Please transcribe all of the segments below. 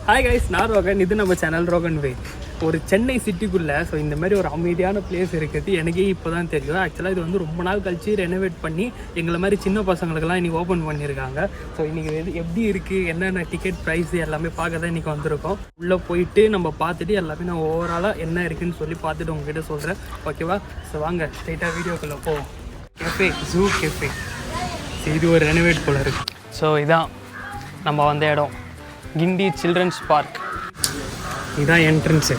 Hi guys, நான் ரோகன். இது நம்ம சேனல் ரோகன் வே. ஒரு சென்னை சிட்டிக்குள்ளே ஸோ இந்த மாதிரி ஒரு அமைதியான பிளேஸ் இருக்கிறது எனக்கே இப்போ தான் தெரியும். ஆக்சுவலாக இது வந்து ரொம்ப நாள் கழிச்சு ரெனோவேட் பண்ணி எங்களை மாதிரி சின்ன பசங்களுக்கெல்லாம் இன்றைக்கி ஓப்பன் பண்ணியிருக்காங்க. ஸோ இன்றைக்கி எப்படி இருக்குது, என்னென்ன டிக்கெட் ப்ரைஸ் எல்லாமே பார்க்க தான் இன்றைக்கி வந்திருக்கோம். உள்ளே போயிட்டு நம்ம பார்த்துட்டு எல்லாமே நான் ஓவராலாக என்ன இருக்குதுன்னு சொல்லி பார்த்துட்டு உங்ககிட்ட சொல்கிறேன். ஓகேவா? ஸோ வாங்க ஸ்ட்ரைட்டாக வீடியோக்குள்ளே போவோம். Cafe, zoo cafe. இது ஒரு ரெனோவேட் போல இருக்குது. ஸோ இதான் நம்ம வந்த இடம், கிண்டி சில்ட்ரன்ஸ் பார்க். இதுதான் என்ட்ரன்ஸு.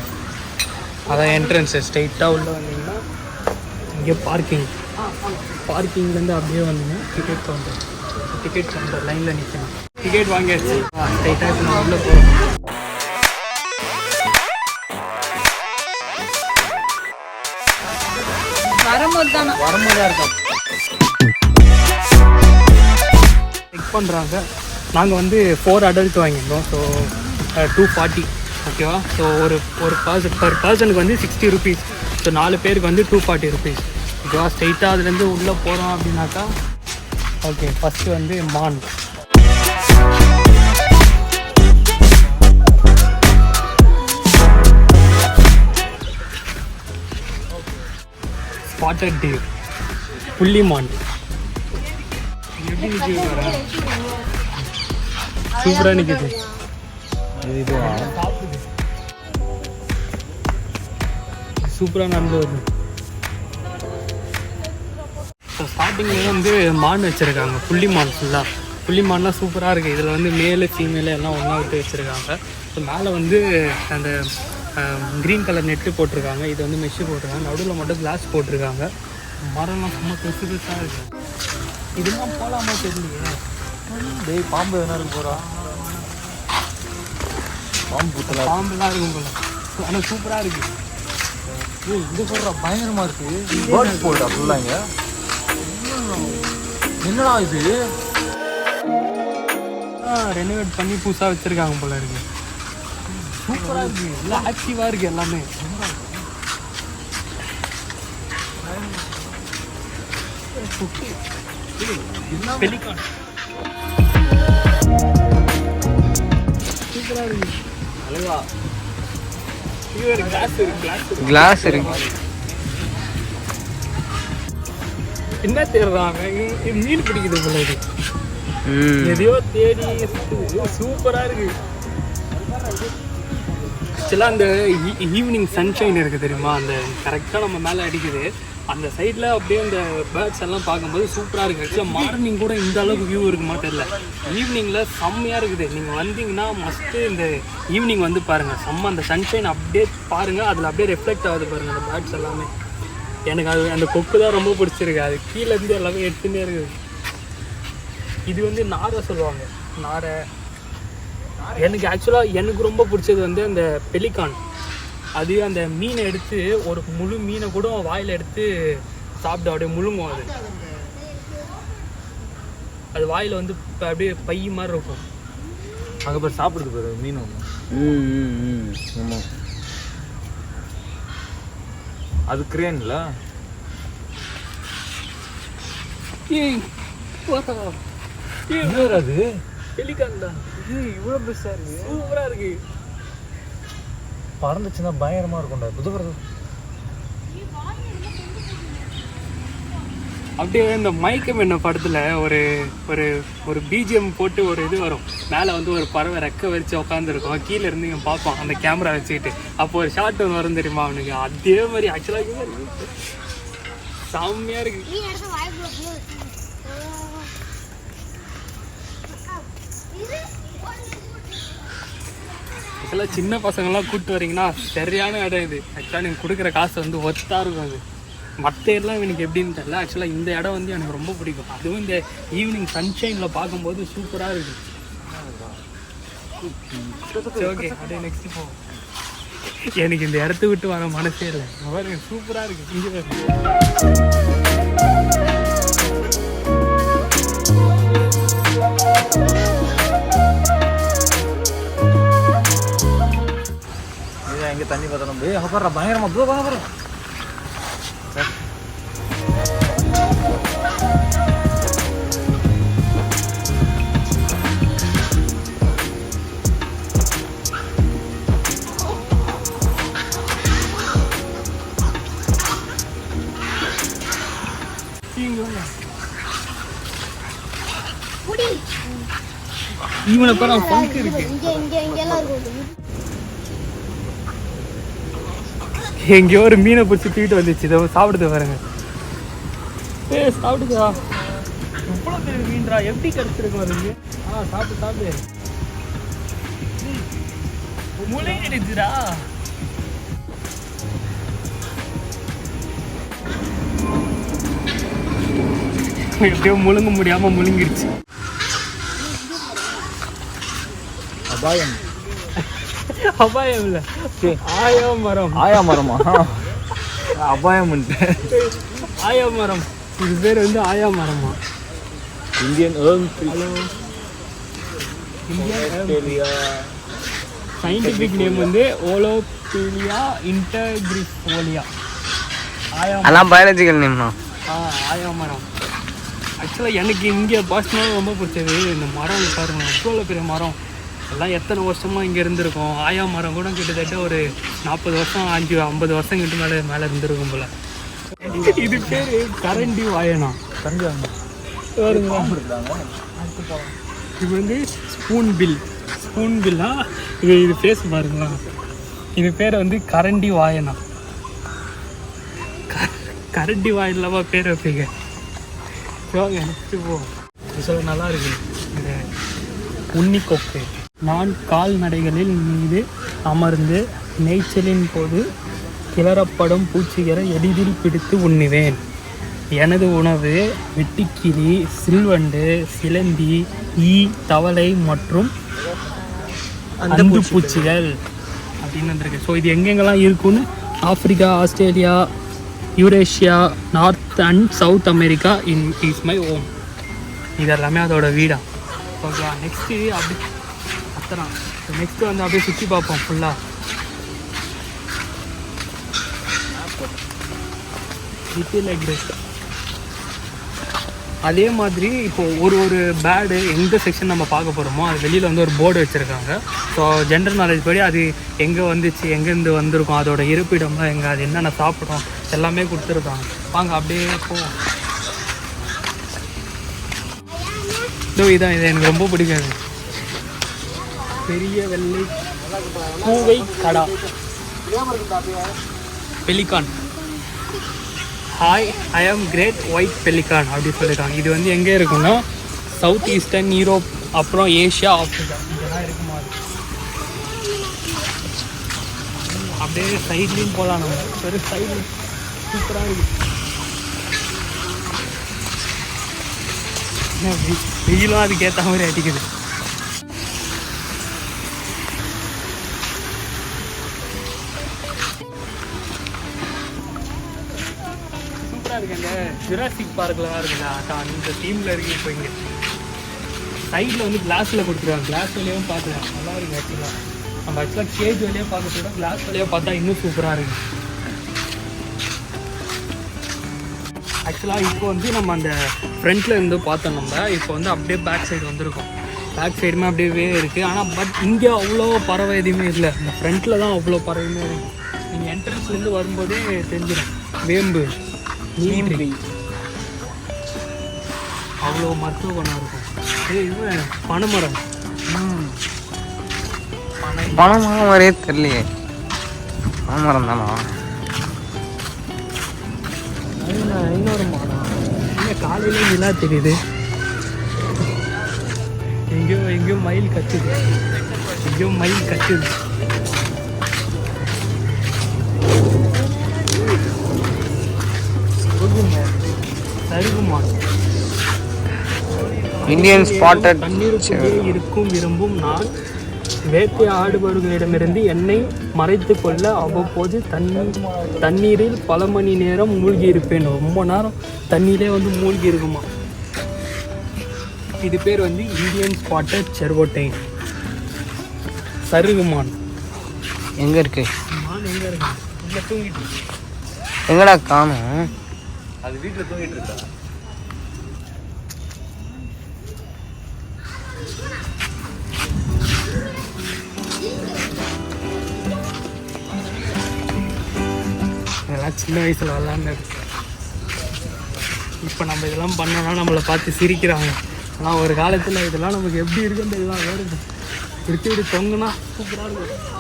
அதான் என்ட்ரன்ஸு. ஸ்ட்ரெயிட்டாக உள்ளே வந்தீங்கன்னா இங்கே பார்க்கிங்லேருந்து அப்படியே வந்தீங்கன்னா டிக்கெட் கவுண்டர் லைனில் நிற்கணும். டிக்கெட் வாங்கியாச்சு. ஸ்ட்ரெயிட்டாக இப்போ நான் உள்ளே போகிறோம். வரும்போது தான் இருக்கோம் செக் பண்ணுறாங்க. நாங்கள் வந்து 4 அடல்ட் வாங்கியிருந்தோம். ஸோ 240. ஓகேவா? ஸோ ஒரு பர் பர்சனுக்கு வந்து 60 ருபீஸ். ஸோ 4 பேருக்கு வந்து 240 ருபீஸ். ஓகேவா? ஸ்ட்ரெயிட்டாக அதுலேருந்து உள்ளே போகிறோம் அப்படின்னாக்கா ஓகே. ஃபஸ்ட்டு வந்து மான். ஸ்பாட்டட் டீர், புள்ளிமான். எப்படி நிற்கிது? சூப்பராக நிற்கிது. சூப்பராக நடந்து வருது. ஸோ ஸ்டார்டிங்கில் வந்து மான் வச்சுருக்காங்க, புள்ளிமான். ஃபுல்லாக புள்ளிமான்லாம் சூப்பராக இருக்குது. இதில் வந்து மேலு ஃபீமேலு எல்லாம் ஒன்றா விட்டு வச்சுருக்காங்க. ஸோ மேலே வந்து அந்த க்ரீன் கலர் நெட்டு போட்டிருக்காங்க. இது வந்து மெஷ்ஷு போட்டிருக்காங்க. நடுவில் மட்டும் கிளாஸ் போட்டிருக்காங்க. மரம்லாம் சும்மா பெருசாக இருக்குது. இதெல்லாம் போகலாமா தெரியலையே. டேய், பாம்பு எதனா இருக்கு போகிறா? பாம்புலாம் இருக்கும் போல. ஆனால் சூப்பராக இருக்குது. இது சொல்கிற பயங்கரமாக இருக்குது. பேர்ட்ஸ் போல்டா ஃபுல்லாக இங்கே. என்னடா இது? ரெனோவேட் பண்ணி புதுசாக வச்சுருக்காங்க போல இருக்குது. சூப்பராக இருக்குது. எல்லாம் ஆக்டிவாக இருக்குது எல்லாமே. பெலிகான் சூப்பராக இருக்குது. அழகா கிளாஸ் இருக்கு. என்ன தேடுறாங்க? மீன் பிடிக்குது போல இது. எதையோ தேடி. சூப்பராக இருக்கு. ஆக்சுவலாக அந்த ஈவினிங் சன்ஷைன் இருக்குது தெரியுமா, அந்த கரெக்டாக நம்ம மேலே அடிக்குது. அந்த சைடில் அப்படியே அந்த பேர்ட்ஸ் எல்லாம் பார்க்கும்போது சூப்பராக இருக்குது. ஆக்சுவலாக மார்னிங் கூட இந்த அளவுக்கு வியூ இருக்குமா தெரியல. ஈவினிங்கில் செம்மையாக இருக்குது. நீங்கள் வந்தீங்கன்னா மஸ்ட்டு இந்த ஈவினிங் வந்து பாருங்கள். செம்ம அந்த சன்ஷைன் அப்படியே பாருங்கள். அதில் அப்படியே ரெஃப்ளெக்ட் ஆகுது பாருங்கள் அந்த பேர்ட்ஸ் எல்லாமே. எனக்கு அது அந்த கொக்கு தான் ரொம்ப பிடிச்சிருக்கு. அது கீழேருந்து எல்லாமே எடுத்துகிட்டே இருக்குது. இது வந்து நாரை சொல்லுவாங்க, நாரை. எனக்கு ரொம்ப பிடிச்சது வந்து அந்த பெலிகான். அது அந்த மீனை எடுத்து ஒரு முழு மீனை கூட வாயில் எடுத்து சாப்பிட்டு அப்படியே முழுங்கும். அது வாயில் வந்து அப்படியே பை மாதிரி இருக்கும். அங்கே பேர் சாப்பிடுது பேர் மீன் ஒன்று. ஆமாம், அது கிரேன்ல. அது பெலிகான் தான். இவ்வளோ பெருசாக இருக்கு. சூப்பராக இருக்கு. பறந்துச்சுன்னா பயங்கரமாக இருக்கும்டா. புதுப்படுறது அப்படியே இந்த மயக்கம் என்ன படத்தில் ஒரு ஒரு ஒரு பிஜிஎம் போட்டு ஒரு இது வரும். மேலே வந்து ஒரு பறவை ரெக்க வச்சு உட்காந்துருக்கோம். கீழே இருந்து இங்கே பார்ப்போம் அந்த கேமரா வச்சுக்கிட்டு. அப்போ ஒரு ஷார்ட் ஒன்று வரும் தெரியுமா அவனுக்கு. அதே மாதிரி ஆக்சுவலாக செம்மையாக இருக்கு. ஆக்சுவலாக சின்ன பசங்கள்லாம் கூப்பிட்டு வரீங்கன்னா சரியான இடம் இது. ஆக்சுவலாக நீங்கள் கொடுக்குற காசு வந்து ஒர்த்தாக இருக்கும். அது மற்ற இடம்லாம் எனக்கு எப்படின்னு தெரியல. ஆக்சுவலாக இந்த இடம் வந்து எனக்கு ரொம்ப பிடிக்கும். அதுவும் இந்த ஈவினிங் சன்ஷைனில் பார்க்கும்போது சூப்பராக இருக்குது. ஓகே, அப்படியே நெக்ஸ்ட் போவோம். எனக்கு இந்த இடத்த விட்டு வர மனசே இல்லை. பாருங்க, சூப்பராக இருக்குது. இங்கே எங்கே தண்ணி பார்த்தோம். அங்கே பாரு, பயங்கரமாக ப்ளூ பண்ண பாரு. இவனை பேர் ஃபங்க் இருக்கு. எங்கேயோ ஒரு மீனை பிடிச்சி தூக்கிட்டு வந்துச்சு. இதை சாப்பிடுது பாருங்க. சாப்பிடுதா? எவ்வளோ பெரிய மீன்டா, எப்படி கிடைச்சிருக்கும் அதுக்கு? சாப்பிட்டு சாப்பிடு. முழுங்கிடுச்சுடா. எப்படியோ முழுங்க முடியாம முழுங்கிடுச்சு. அபாயம். அபாயம் இல்ல, ஆயாமரம். ஆயாமரமா? அபாயம். ஆயாமரம். இது பேர் வந்து ஆயாமரமா? இந்தியன் சயின்டிஃபிக் நேம் வந்து ஓலோபீலியா இன்டர்கிரிஃபோலியா. அதெல்லாம் பயாலஜிக்கல் நேம்னா. ஆயாமரம். ஆக்சுவலாக எனக்கு இங்கே பர்சனலாக ரொம்ப பிடிச்சது இந்த மரம். பாருங்க, அவ்வளோ பெரிய மரம். எல்லாம் எத்தனை வருஷமாக இங்கே இருந்திருக்கும். ஆயா மரம் கூட கிட்டத்தட்ட ஒரு 40 வருஷம் 50 வருஷம் கிட்ட மேலே இருந்திருக்கும் போல். இது பேர் கரண்டி வாயனா. இது வந்து ஸ்பூன் பில்னா இது ஃபேஸ் பாருங்களா. இது பேர் வந்து கரண்டி வாயனா. கரண்டி வாயிலாவா பேர் வைப்பீங்க? நெக்ஸ்ட்டு போ. சொல்ல நல்லா இருக்கு. இந்த உன்னிக்கொக்கு. நான் கால்நடைகளில் மீது அமர்ந்து மேய்ச்சலின் போது கிளறப்படும் பூச்சிகளை எளிதில் பிடித்து உண்ணுவேன். எனது உணவு வெட்டுக்கிளி, சில்வண்டு, சிலந்தி, ஈ, தவளை மற்றும் அந்து பூச்சிகள் அப்படின்னு வந்திருக்கு. ஸோ இது எங்கெங்கெல்லாம் இருக்குன்னு Africa, Australia, Eurasia, north and south America is my home. இது எல்லாமே அதோட வீடா. ஓகே, நெக்ஸ்ட்டு அப்படி அத்தனை நெக்ஸ்ட்டு வந்து அப்படியே சுற்றி பார்ப்போம் ஃபுல்லாக. Like this. அதே மாதிரி இப்போது ஒரு பேர்டு எந்த செக்ஷன் நம்ம பார்க்க போகிறோமோ அது வெளியில் வந்து ஒரு போர்டு வச்சுருக்காங்க. ஸோ ஜென்ரல் நாலேஜ் படி அது எங்கே வந்துச்சு, எங்கேருந்து வந்திருக்கும், அதோட இருப்பிடம்லாம் எங்கே, அது என்னென்ன சாப்பிடும் எல்லாமே கொடுத்துருக்காங்க. வாங்க அப்படியே போவோம். இதான் இது எனக்கு ரொம்ப பிடிக்காது. பெரிய வெள்ளை பூவை கடா பெலிகான். ஹாய், ஐ ஆம் கிரேட் ஒயிட் பெலிகான் அப்படின்னு சொல்லியிருக்காங்க. இது வந்து எங்கே இருக்குன்னா சவுத் ஈஸ்டர்ன் யூரோப், அப்புறம் ஏஷியா, ஆஃப்ரிக்கா இதெல்லாம் இருக்குமா. அப்படியே சைட்லேயும் போகலாம் நம்ம. ஒரு சைடு சூப்பராக இருக்குது. வெயிலும் அதுக்கேற்ற மாதிரி அடிக்குது. சூப்பராக இருக்கு. அந்த ஜுராசிக் பார்க்கில் இருக்குதா அந்த தீமில் இருக்குது. இப்போ இங்கே சைடில் வந்து கிளாஸில் கொடுத்துருவாங்க. கிளாஸ் வழியாகவும் பார்க்கலாம், நல்லா இருக்குது. ஆக்சுவலாக நம்ம கேஜ் வழியாக பார்க்கறத விட கிளாஸ் வழியாக பார்த்தா இன்னும் சூப்பராக இருக்குது. ஆக்சுவலாக இப்போ வந்து நம்ம அந்த ஃப்ரண்ட்டில் இருந்து பார்த்தோம். நம்ம இப்போ வந்து அப்படியே பேக் சைடு வந்திருக்கோம். பேக் சைடுமே அப்படியே இருக்குது. ஆனால் பட் இங்கே அவ்வளோ பறவை எதுவுமே இல்லை. இந்த ஃப்ரண்ட்டில் தான் அவ்வளோ பறவையுமே இருக்குது. நீங்கள் என்ட்ரன்ஸ்லேருந்து வரும்போதே தெரிஞ்சிடும். வேம்பு, நீம்பி, அவ்வளோ மருத்துவ குணம் இருக்கும். இது பனைமரம். பனைமரம் மாதிரியே தெரியலையே. பனைமரம் தானா? இன்னொரு மரம். இல்லை, காலையில் நிலா தெரியுது. எங்கேயோ மயில் கத்துது. சருகுமான். Indian spotted. தண்ணீருக்குள்ளே இருக்கும் விரும்பும் நான் வேட்டையாடுபவர்களிடமிருந்து என்னை மறைத்து கொள்ள அவ்வப்போது தண்ணீரில் பல மணி நேரம் மூழ்கி இருப்பேன். ரொம்ப நேரம் தண்ணீரே வந்து மூழ்கி இருக்குமா. இது பேர் வந்து இந்தியன் ஸ்பாட்டட் செர்வோட்டைன் சருகுமான். எங்கே இருக்கு? மான் எங்கே இருக்கு? இல்லை, தூங்கிட்டு. எங்கடா காணும்? அது வீட்டில் தூங்கிட்டு இருக்கா? இதெல்லாம் சின்ன வயசில் விளாண்டது. இப்போ நம்ம இதெல்லாம் பண்ணோன்னா நம்மளை பார்த்து சிரிக்கிறாங்க. ஆனால் ஒரு காலத்தில் இதெல்லாம் நமக்கு எப்படி இருக்குன்னு இதெல்லாம் வருது இப்படி தொங்குனா சூப்பராக இருக்கும்.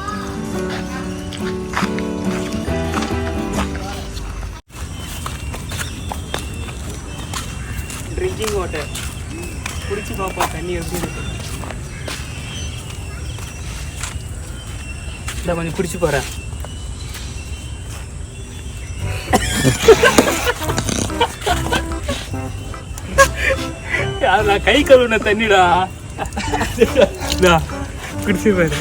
ட்ரிங்கிங் வாட்டர் குடிச்சு பாப்பா தண்ணி எப்படி இருக்கு. இந்த கொஞ்சம் குடிச்சு போகிறேன். நான் கை கழுவுன தண்ணிடா. குடிச்சு பாரு.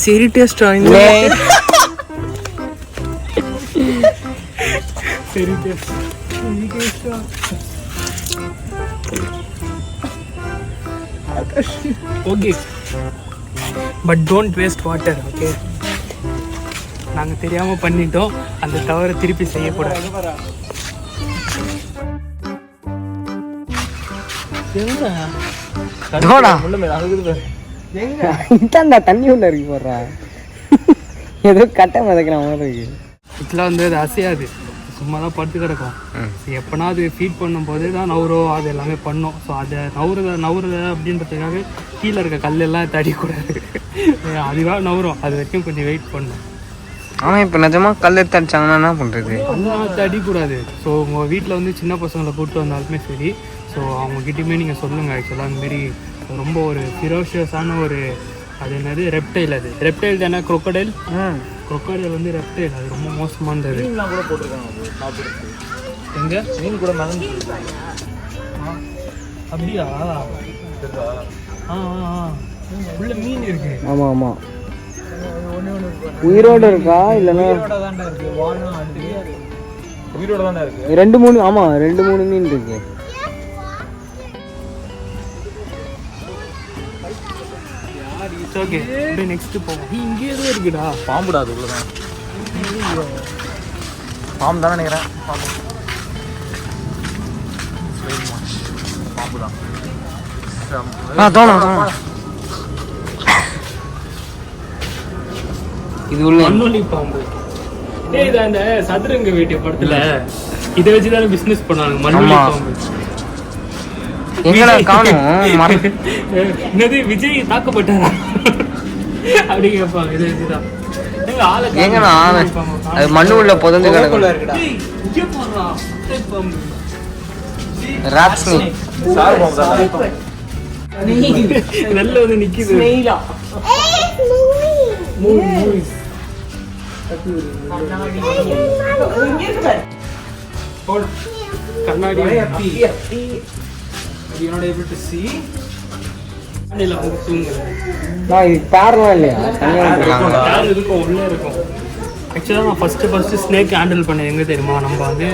சரி டேஸ்டா சரி taste okay but don't waste water. Okay நாங்கள் தெரியாமல் பண்ணிட்டோம், அந்த தவறை திருப்பி செய்யக்கூடாது. தண்ணி உள்ள இருக்கு போடுறா. ஏதோ கட்டை மதக்கிற மாதிரி இருக்கு. இதெல்லாம் வந்து அது அசையாது, சும்மா தான் படுத்து கிடக்கும். எப்போனா அது ஃபீட் பண்ணும்போது தான் நவுரும், அது எல்லாமே பண்ணும். ஸோ அதை நவுறுத அப்படின்றதுக்காக கீழே இருக்க கல்லெல்லாம் தடிக்கூடாது, அதுவாக நவுரும். அது வரைக்கும் கொஞ்சம் வெயிட் பண்ணும். ஆனால் இப்போ நிஜமாக கல் எடுத்து அடிச்சாங்கன்னா என்ன பண்ணுறது? அதெல்லாம் தடிக்கூடாது. ஸோ உங்கள் வீட்டில் வந்து சின்ன பசங்களை கூப்பிட்டு வந்தாலுமே சரி, ஸோ அவங்ககிட்டயுமே நீங்கள் சொல்லுங்கள். ஆக்சுவலாக அந்தமாரி ரொம்ப ஒரு ஃபிரோஷியஸான ஒரு, அது என்னது ரெப்டைல், அது ரெப்டைல் தானே? crocodile வந்து ரெப்டைல், அது ரொம்ப மோசமானது. கூட போட்டிருக்காங்க எங்கே மீன் கூட மறந்து. அப்படியா? உள்ள மீன் இருக்கு. ஆமாம் ஆமாம். உயிரோடு இருக்கா இல்லைன்னா? உயிரோட தானே இருக்கு. 2-3 ஆமாம் 2-3 மீன் இருக்கு. ஓகே அப்படியே நெக்ஸ்ட் போவோம். இங்கே எதுவும் இருக்குடா. பாம்புடா அது உள்ளதான். பாம்பு தானே நினைக்கிறேன். பாம்பு தான். தோணும். இது உள்ள மண்ணொலி பாம்பு. இது அந்த சதுரங்க வேட்டிய படத்துல இதை வச்சுதானே பிசினஸ் பண்ணாங்க. மண்ணொலி பாம்பு எங்கடா காணோம்? என்னது விஜய் தாக்கப்பட்டாரா அப்படி கேட்பாங்க. இதை வச்சுதான் எங்கண்ணா அது மண்ணு உள்ள புதந்து கிடக்கும். ராட்ஸ்னி சார் பாம்பு தான். நல்ல வந்து நிக்குது. கண்ணாடி பேர்லாம் இல்லையா? இருக்கும், உள்ளே இருக்கும். ஆக்சுவலாக நான் ஃபஸ்ட்டு ஸ்னேக் ஹேண்டில் பண்ணேன் எங்கே தெரியுமா?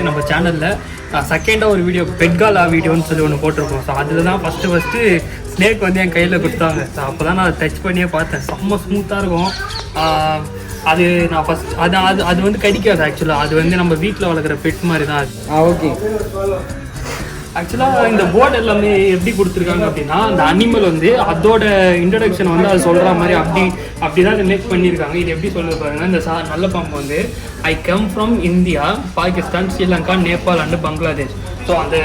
நம்ம சேனலில் செகண்டாக ஒரு வீடியோ பெட்காலா வீடியோன்னு சொல்லி ஒன்று போட்டிருக்கோம். ஸோ அதில் தான் ஃபஸ்ட்டு ஸ்னேக் வந்து என் கையில் கொடுத்தாங்க. ஸோ அப்போ தான் நான் டச் பண்ணியே பார்த்தேன். செம்ம ஸ்மூத்தாக இருக்கும். அது நான் அது வந்து கடிக்காது. ஆக்சுவலாக அது வந்து நம்ம வீட்டில் வளர்க்குற பெட் மாதிரி தான் அது. ஓகே. ஆக்சுவலாக இந்த போர்டு எல்லாமே எப்படி கொடுத்துருக்காங்க அப்படின்னா, அந்த அனிமல் வந்து அதோட இன்ட்ரடக்ஷன் வந்து அது சொல்கிற மாதிரி அப்படி தான் மேக் பண்ணியிருக்காங்க. இது எப்படி சொல்லுது பாருங்கள். இந்த நல்ல பாம்பு வந்து ஐ come from India, Pakistan, Sri Lanka, Nepal and Bangladesh. So அந்த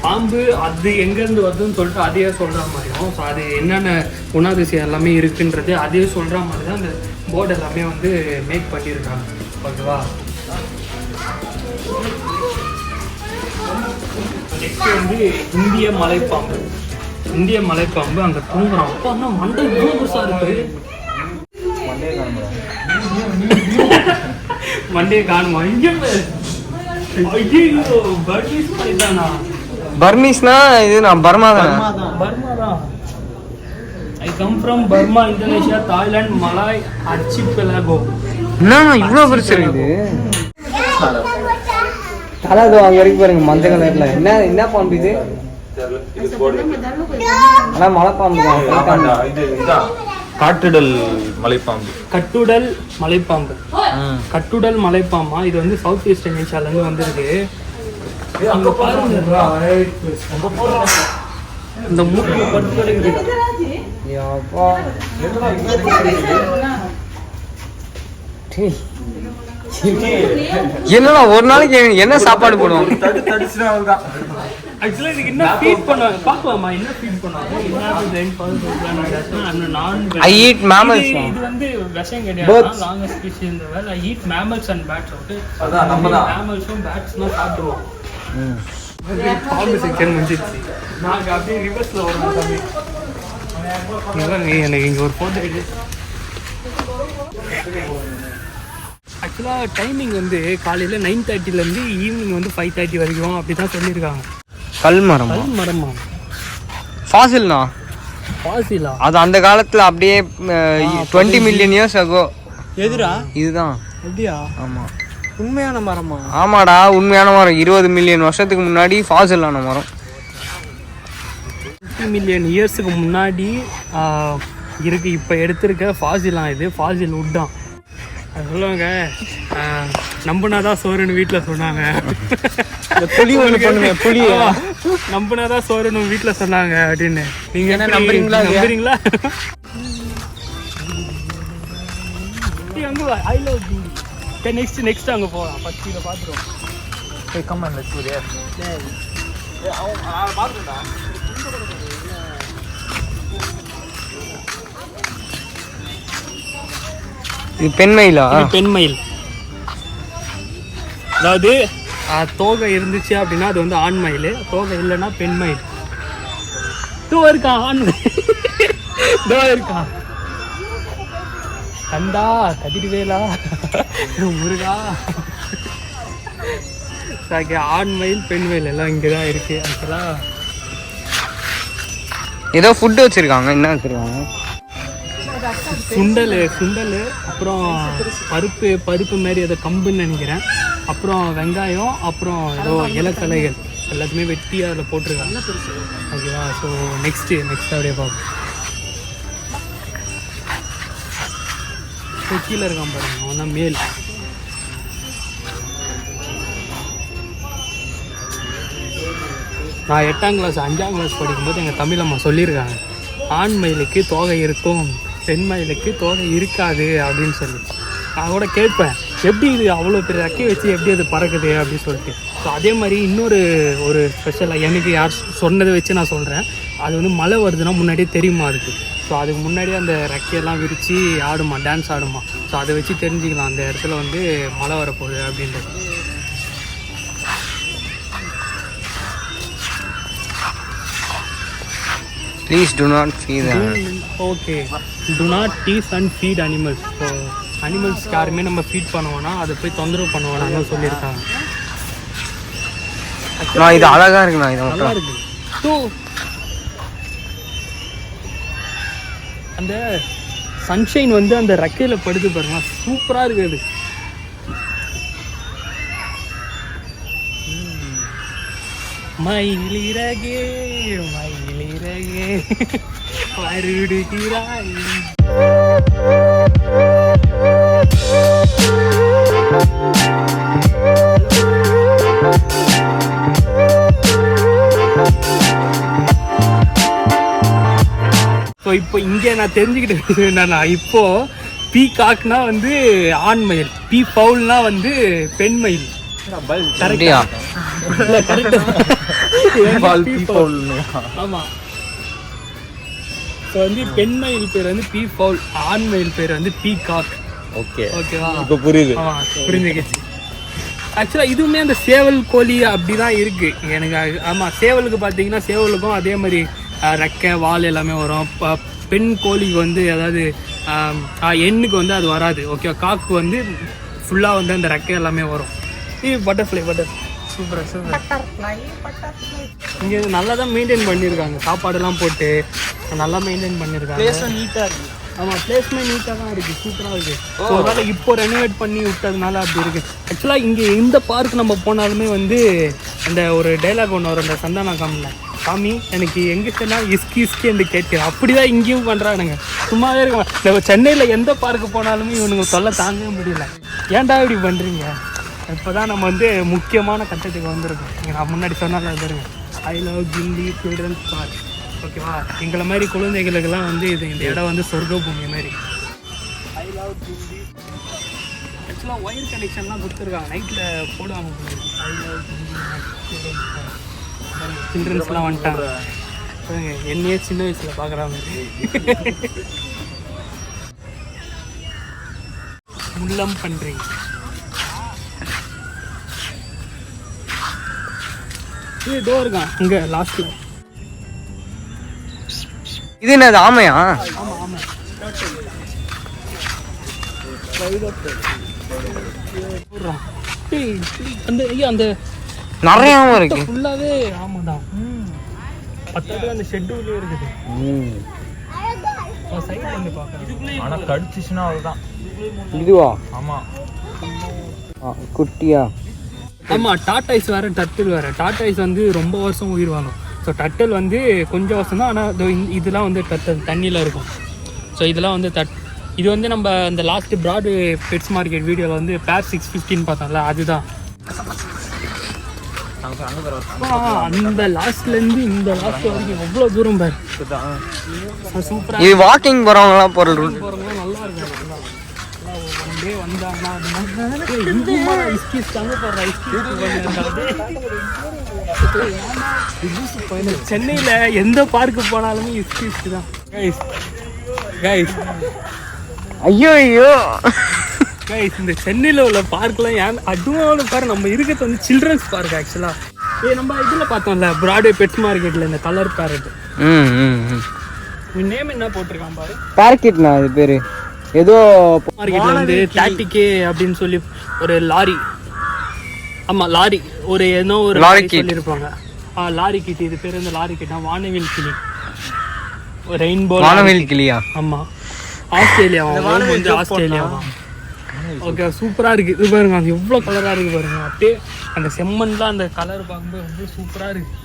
பாம்பு அது எங்கேருந்து வருதுன்னு சொல்லிட்டு அதையே சொல்கிற மாதிரியும், ஸோ அது என்னென்ன குணாதிசயம் எல்லாமே இருக்குன்றது அதையே சொல்கிற மாதிரி தான் அந்த போர்டு எல்லாமே வந்து மேக் பண்ணியிருக்காங்க. ஓகேவா? நெக்ஸ்ட் வந்து இந்திய மலைப்பாம்பு அங்கே தூங்குறோம். அப்போ ஆனால் மண்டை புதுசாக இருக்கு. மண்டையை காணுமா? பர்மீஸ்னா இது நான் பர்மா தான். I come from Burma, Indonesia, Thailand, Malay archipelago. என்ன இவ்வளோ பெருசு இருக்குது? அதான் அங்கே வரைக்கும் பாருங்க மஞ்சள் கலர்ல. என்ன பாம்பு இது? ஆனால் மலைப்பாம்பு தான். காட்டுடல் மலைப்பாம்பு. கட்டுடல் மலைப்பாம்பா. இது வந்து சவுத் ஈஸ்ட் ஏஷியாலேருந்து வந்திருக்கு. அங்கே பாருங்க இந்த மூக்கு பட்டு. என்னடா ஒரு நாளைக்கு என்ன சாப்பாடு போடுவோம்? ஆக்சுவலாக இதுக்கு என்ன ஃபீட் பண்ணுவாங்க பார்க்கலாமா? என்ன ஃபீட் பண்ணுவாங்க? I eat mammals. இது வந்து விஷம் கிடையாது. லாங்கஸ்ட் ஸ்பீஷிஸ் இந்த வேலை I eat mammals and bats. Okay, அதான் நம்ம தான் mammals-உம் bats-ம் சாப்பிடுவோம். பாம்பு செக்ஷன் முடிஞ்சிருச்சு. நாங்கள் அப்படியே ரிவர்ஸில் வரோம். எனக்கு இங்கே ஒரு ஃபோட்டோ எடு. ஆக்சுவலாக டைமிங் வந்து காலையில் 9:30லேருந்து ஈவினிங் வந்து 5:30 வரைக்கும் அப்படி தான் சொல்லியிருக்காங்க. கல்மரம் மரமா? ஃபாசில்னா பாசிலா? அது அந்த காலத்தில் அப்படியே 20 million years ago. எதுரா இதுதான். அப்படியா? ஆமாம். உண்மையான மரமா? ஆமாடா, உண்மையான மரம். 20 million வருஷத்துக்கு முன்னாடி ஃபாசிலான மரம். 20 million இயர்ஸுக்கு முன்னாடி இருக்கு. இப்போ எடுத்திருக்க ஃபாசிலாம். இது ஃபாசில் உட்டான். அது சொல்லுவாங்க, நம்பினாதான் சோறுன்னு வீட்டில் சொன்னாங்க. புளி ஒன்று பண்ணுவேன், புளி நம்பினாதான் சோறுன்னு வீட்டில் சொன்னாங்க அப்படின்னு. நீங்கள் என்ன நம்புறீங்களா? நம்புறீங்களா? அங்கே ஐ லவ் யூ. நெக்ஸ்ட் அங்கே போகலாம். ஃபர்ஸ்ட் இதை பார்த்துருவோம். கம்மன் லட்சூரியா பார்த்துட்டா. இது பெண்மயிலா? பெண்மயில். அதாவது தோகை இருந்துச்சு அப்படின்னா அது வந்து ஆண் மயில், தோகை இல்லைன்னா பெண்மயில். தோ இருக்கான் ஆண்மயில். தோ இருக்கான். கண்டா கதிர்வேலா முருகா. ஆண்மயில் பெண்மயில் எல்லாம் இங்கே தான் இருக்கு. ஆக்சுவலாக ஏதோ ஃபுட்டு வச்சுருக்காங்க. என்ன வச்சுருக்காங்க? சுண்டல், அப்புறம் பருப்பு மாதிரி ஏதோ கம்புன்னு நினைக்கிறேன். அப்புறம் வெங்காயம், அப்புறம் ஏதோ இலக்கலைகள் எல்லாத்தையுமே வெட்டி அதில் போட்டிருக்காங்க. ஓகேவா? ஸோ நெக்ஸ்ட் அப்படியே பார்ப்போம். ஸோ கீழே இருக்கான் பாருங்க, அவன் தான் மேல். நான் 8ஆம் கிளாஸ் 5ஆம் கிளாஸ் படிக்கும்போது எங்கள் தமிழம்மா சொல்லியிருக்காங்க, ஆண் மயிலுக்கு தோகை இருக்கும், பெண் மயிலுக்கு தோகை இருக்காது அப்படின்னு சொல்லி. நான் கூட கேட்பேன், எப்படி இது அவ்வளோ பெரிய ரெக்கை வச்சு எப்படி அது பறக்குது அப்படின்னு சொல்லிட்டு. ஸோ அதே மாதிரி ஒரு ஸ்பெஷலாக எனக்கு யார் சொன்னதை வச்சு நான் சொல்கிறேன். அது வந்து மழை வருதுன்னா முன்னாடியே தெரியுமா அதுக்கு. ஸோ அதுக்கு முன்னாடியே அந்த ரெக்கையெல்லாம் விரித்து ஆடுமா, டான்ஸ் ஆடுமா. ஸோ அதை வச்சு தெரிஞ்சுக்கலாம் அந்த இடத்துல வந்து மழை வரப்போகுது அப்படின்றது. Please do not feed them. Okay. Do not tease and feed animals. So அனிமல்ஸ்க்கு யாருமே நம்ம ஃபீட் பண்ணுவோன்னா அதை போய் தொந்தரவு பண்ணுவோம்னு சொல்லியிருக்காங்க. இது அழகாக இருக்குண்ணா. இது நல்லா இருக்கு. ஸோ அந்த சன்ஷைன் வந்து அந்த ரெக்கையில் படுத்து பாருங்க, சூப்பராக இருக்குது. மயிலிறகே மயிலிறகே வருடுகிறாய். ஸோ இப்போ இங்கே நான் தெரிஞ்சுக்கிட்டது என்னன்னா, இப்போ பீகாக்னா வந்து ஆண் மயில், பீ பவுல்னா வந்து பெண் மயில். கரெக்டா? இல்லை, கரெக்டா. ஆமாம். ஸோ வந்து பெண் மயில் பேர் வந்து பீ பவுல், ஆண் மயில் பேர் வந்து பீகாக். ஓகேவா? இப்போ புரியுது. புரிஞ்சுக்கிச்சு. ஆக்சுவலாக இதுவுமே அந்த சேவல் கோழி அப்படி தான் இருக்குது எனக்கு. ஆமாம், சேவலுக்கு பார்த்தீங்கன்னா சேவலுக்கும் அதே மாதிரி ரெக்கை வால் எல்லாமே வரும். பெண் கோழிக்கு வந்து அதாவது எண்ணுக்கு வந்து அது வராது. ஓகே, காக்கு வந்து ஃபுல்லாக வந்து அந்த ரெக்கை எல்லாமே வரும். Butterfly super. இங்கே நல்லா தான் மெயின்டைன் பண்ணியிருக்காங்க, சாப்பாடெல்லாம் போட்டு நல்லா மெயின்டைன் பண்ணியிருக்காங்க. நீட்டாக இருக்குது. ஆமாம், பிளேஸ்மே நீட்டாக தான் இருக்குது, சூப்பராக இருக்குது. ஸோ அதனால் இப்போ ரெனோவேட் பண்ணி விட்டதுனால அப்படி இருக்குது. ஆக்சுவலாக இங்கே எந்த பார்க் நம்ம போனாலுமே வந்து அந்த ஒரு டைலாக் ஒன்று வரும், அந்த சந்தானா காமில், சாமி எனக்கு எங்கே சொன்னால் இஸ்கி என்று கேட்கிறேன். அப்படி தான் இங்கேயும் பண்ணுறானுங்க, சும்மாவே இருக்க. நம்ம சென்னையில் எந்த பார்க்கு போனாலுமே இவனுங்க தொல்லை தாங்கவே முடியல. ஏன்டா இப்படி பண்ணுறீங்க? இப்போ தான் நம்ம வந்து முக்கியமான கட்டத்துக்கு வந்திருக்கோம். நான் முன்னாடி சொன்னாலும் அது பாருங்க, I love Guindy children's park. ஓகேவா? எங்களை மாதிரி குழந்தைகளுக்கெல்லாம் வந்து இந்த இடம் வந்து சொர்க்க பூமி மாதிரி. I love Guindy. ஆக்சுவலாக ஒயர் கனெக்ஷன்லாம் கொடுத்துருக்காங்க, நைட்டில் போடுவாங்க. I love Guindy children's park. சில்ட்ரன்ஸ்லாம் வந்துட்டாங்க. என்னையே சின்ன வயசில் பார்க்குறாங்க. முள்ளம் பன்றி. இதோ இருக்கான் இங்கே லாஸ்ட்டில். இது என்னது ஆமையா? ஆமாம் ஆமாம். அந்த ஐயா அந்த நிறைய ஆமை இருக்கு ஃபுல்லாகவே ஆமாம். பத்தாவது அந்த ஷெட்யூலே இருக்குது. சைடில் வந்து பார்க்கலாம். ஆனால் கடிச்சிச்சுன்னா அதுதான். இதுவா? ஆமாம் குட்டியா? ஆமாம். டாட்டாய்ஸ் வேறு டர்ட்டில் வேறு. டாட்டாய்ஸ் வந்து ரொம்ப வருஷம் உயிர் வாழும். ஸோ டர்ட்டில் வந்து கொஞ்சம் வருஷம் தான். ஆனால் இதெல்லாம் வந்து டர்ட்டில் தண்ணியில் இருக்கும். ஸோ இதெல்லாம் வந்து இது வந்து நம்ம இந்த லாஸ்ட் பிராட்வே பெட்ஸ் மார்க்கெட் வீடியோவில் வந்து பேர் 615 பார்த்தோம்ல, அதுதான். அந்த லாஸ்ட்லேருந்து இந்த லாஸ்ட் வரைக்கும் எவ்வளோ தூரம் பேர். சூப்பராக. இது வாக்கிங் போகிறவங்களாம் போகிற ரூட். போகிறவங்களாம் நல்லா இருக்கும். ஒன் டே வந்தாங்கன்னா சென்னையில் எந்த பார்க்கு போனாலுமே இஸ்கிஸ் தான் கைஸ். ஐயோ ஐயோ கைஸ், இந்த சென்னையில் உள்ள பார்க்லாம் ஏன் அதுவும் பாரு. நம்ம இருக்கிறது வந்து சில்ட்ரன்ஸ் பார்க் ஆக்சுவலாக. நம்ம இதில் பார்த்தோம்ல பிராட்வே பெட்ஸ் மார்க்கெட்டில் இந்த கலர் பேரட். நேம் என்ன போட்டிருக்கான் பாரு. பேரக்கிட்னா அது பேர் ஏதோ. மார்க்கெட்டில் வந்து 30K அப்படின்னு சொல்லி ஒரு லாரி. ஆமாம் லாரி. ஒரு ஏதோ ஒரு லாரி சொல்லியிருப்பாங்க. Lorikeet. இது பேர் வந்து லாரி கிட்டா. வானவில் கிளி. ரெயின்போ வானவில் கிளியா? ஆமாம். ஆஸ்திரேலியா வந்து ஆஸ்திரேலியாவா. ஓகே சூப்பராக இருக்குது. இது பாருங்க அது எவ்வளோ கலராக இருக்குது பாருங்க. அப்படியே அந்த செம்மண்லாம் அந்த கலர் பார்க்கும்போது எவ்வளோ சூப்பராக இருக்குது.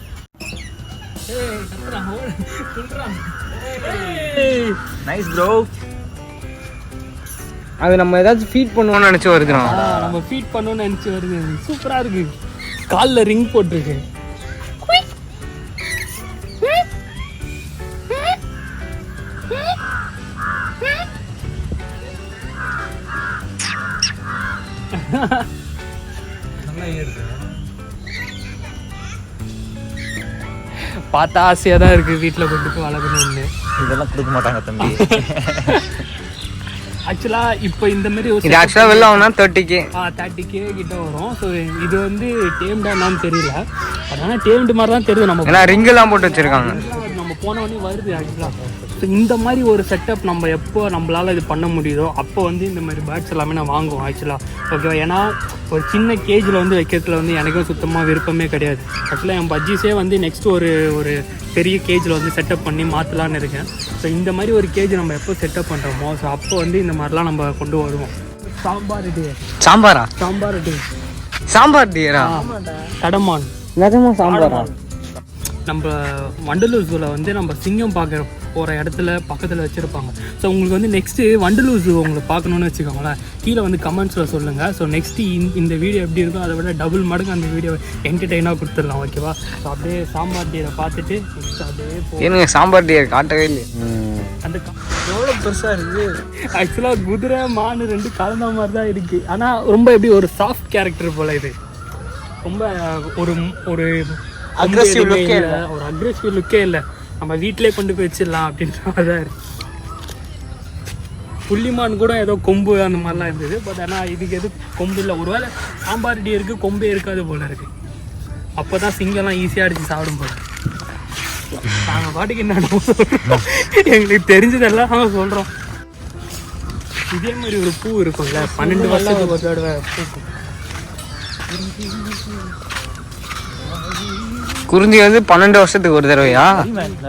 Nice bro. அது நம்ம ஏதாச்சும் ஃபீட் பண்ணுவோம்னு நினச்சி வருதுண்ணா. நம்ம ஃபீட் பண்ணணும்னு நினச்சி வருது. சூப்பராக இருக்குது. காலில் ரிங் போட்டிருக்கு. பார்த்தா ஆசையாக தான் இருக்குது வீட்டில் கொண்டு போய் வளர்க்கணும்னு. இதெல்லாம் கொடுக்க மாட்டாங்க தம்பி. ஆக்சுவலாக இப்போ இந்த மாதிரி இது ஆக்சுவலாக வெளில வாங்கினா 30K 30K கிட்ட வரும். ஸோ இது வந்து டேம்டா என்னன்னு தெரியல. அதனால டேம்டு மாதிரி தான் தெரியுது. நம்ம ஏன்னா ரிங்கெல்லாம் போட்டு வச்சுருக்காங்க. நம்ம போனவொடனே வருது ஆக்சுவலாக. ஸோ இந்த மாதிரி ஒரு செட்டப் நம்ம எப்போ நம்மளால் இது பண்ண முடியுதோ அப்போ வந்து இந்த மாதிரி பேர்ட்ஸ் எல்லாமே நான் வாங்குவோம் ஆக்சுவலாக. ஓகேவா? ஏன்னா ஒரு சின்ன கேஜில் வந்து வைக்கிறதுல வந்து எனக்கும் சுத்தமாக விருப்பமே கிடையாது. ஆக்சுவலாக என் பஜ்ஜிஸே வந்து நெக்ஸ்ட் ஒரு பெரிய கேஜில் வந்து செட்டப் பண்ணி மாற்றலான்னு இருக்கேன். ஸோ இந்த மாதிரி ஒரு கேஜ் நம்ம எப்போ செட்டப் பண்ணுறோமோ ஸோ அப்போ வந்து இந்த மாதிரிலாம் நம்ம கொண்டு வருவோம். சாம்பார் டியரா கடமான் நிஜமா சாம்பாரா? நம்ம வண்டலூர் ஜூவில் வந்து நம்ம சிங்கம் பார்க்குற போகிற இடத்துல பக்கத்தில் வச்சுருப்பாங்க. ஸோ உங்களுக்கு வந்து நெக்ஸ்ட்டு வண்டலூர் ஜூ உங்களுக்கு பார்க்கணுன்னு வச்சுக்கோங்களேன். கீழே வந்து கமெண்ட்ஸில் சொல்லுங்கள். ஸோ நெக்ஸ்ட்டு இந்த வீடியோ எப்படி இருக்கோ அதை விட டபுள் மடங்கு அந்த வீடியோ என்டர்டெயினாக கொடுத்துடலாம். ஓகேவா? ஸோ அப்படியே சாம்பார் டீரை பார்த்துட்டு நெக்ஸ்ட் அப்படியே எனக்கு சாம்பார் டீரை காட்டவே இல்லை. அந்த எவ்வளோ பெருசாக இருக்குது. ஆக்சுவலாக குதிரை மானு ரெண்டு கலந்த மாதிரி தான் இருக்குது. ஆனால் ரொம்ப எப்படி ஒரு சாஃப்ட் கேரக்டர் போல். இது ரொம்ப ஒரு அக்ரெசிவ் லுக்கே இல்லை. ஒரு அக்ரெசிவ் லுக்கே இல்லை. நம்ம வீட்டிலே கொண்டு போய் வச்சிடலாம் அப்படின்ற மாதிரி தான் இருக்குது. புள்ளிமான் கூட ஏதோ கொம்பு அந்த மாதிரிலாம் இருந்தது. பட் ஆனால் இதுக்கு எதுவும் கொம்பு இல்லை. ஒருவேளை சாம்பார் டீருக்கு கொம்பே இருக்காது போல் இருக்குது. அப்போ தான் சிங்கம்லாம் ஈஸியாக அடித்து சாப்பிடும் போல. நாங்கள் பாட்டுக்கு என்ன சொல்கிறோம், எங்களுக்கு தெரிஞ்சதெல்லாம் நாங்கள் சொல்கிறோம். இதே மாதிரி ஒரு பூ இருக்கும்ல 12 வருஷத்துக்கு ஒரு தடவை பூக்கும். குறிஞ்சி வந்து 12 வருஷத்துக்கு ஒரு தடவையா?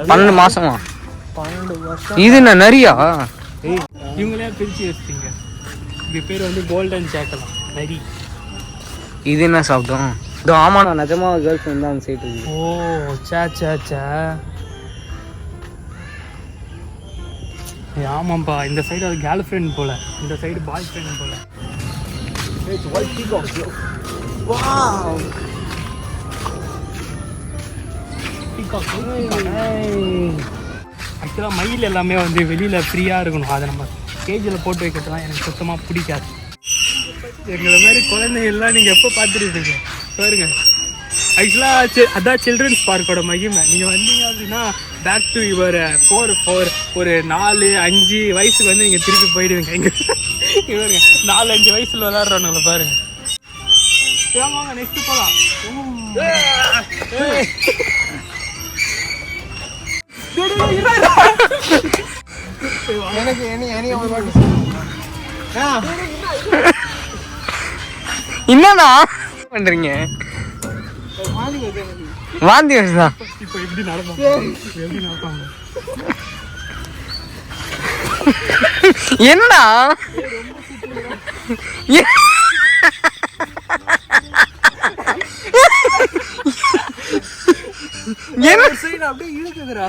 12 மாசமா? 12 வருஷம். இது என்ன நரியா? இவங்களே பிரித்து வச்சுட்டீங்க. இது பேர் வந்து கோல்டன் சேக்கலாம் நரி. இது என்ன சாப்பிட்டோம்? இதோ ஆமாண்ணா நிஜமா கேர்ள் ஃப்ரெண்ட் தான் அந்த சைடு. ஓ சே ஆமாம்ப்பா. இந்த சைடு அது கேர்ள் ஃப்ரெண்ட் போல், இந்த சைடு பாய் ஃப்ரெண்ட் போல். ஆக்சுவலாக மயில் எல்லாமே வந்து வெளியில் ஃப்ரீயாக இருக்கணும். அதை நம்ம கேஜில் போட்டு வைக்கிறதுலாம் எனக்கு சுத்தமாக பிடிக்காது. எங்களை மாதிரி குழந்தைகள்லாம் நீங்கள் எப்போ பார்த்துருப்பீங்க பாருங்க. ஆக்சுவலாக அதான் சில்ட்ரன்ஸ் பார்க்கோட மகிமை. நீங்கள் வந்தீங்க அப்படின்னா பேக் டு யுவர் 4 ஒரு 4-5 வயசுக்கு வந்து நீங்கள் திருப்பி போயிடுவீங்க. இங்கே இவருங்க 4-5 வயசில் விளாட்றவங்கள பாருங்க. வாங்க நெக்ஸ்ட் போகலாம். என்னண்ணா பண்றீங்க? வாந்தி வருதா? இப்போ எப்படி நடப்பாங்க? என்னடா அப்படியே இழுக்குதுடா.